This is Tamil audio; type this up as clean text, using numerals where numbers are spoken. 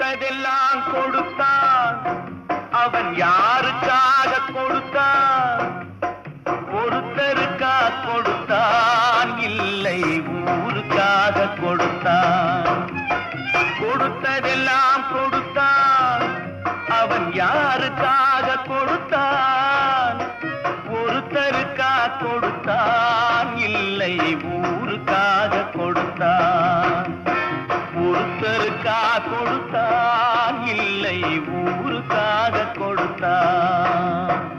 கொடுத்ததெல்லாம் கொடுத்தான். அவன் யாருக்காக கொடுத்தான்? ஒருத்தருக்கா கொடுத்தான், இல்லை ஊருக்காக கொடுத்தான். கொடுத்ததெல்லாம் கொடுத்தான். அவன் யாருக்காக கொடுத்தான்? ஒருத்தருக்கா கொடுத்தான், இல்லை ஊருக்காக கொடுத்தான். ஒருத்தருக்கா கொடுத்தான், இல்லை ஊருக்காக கொடுத்தான்.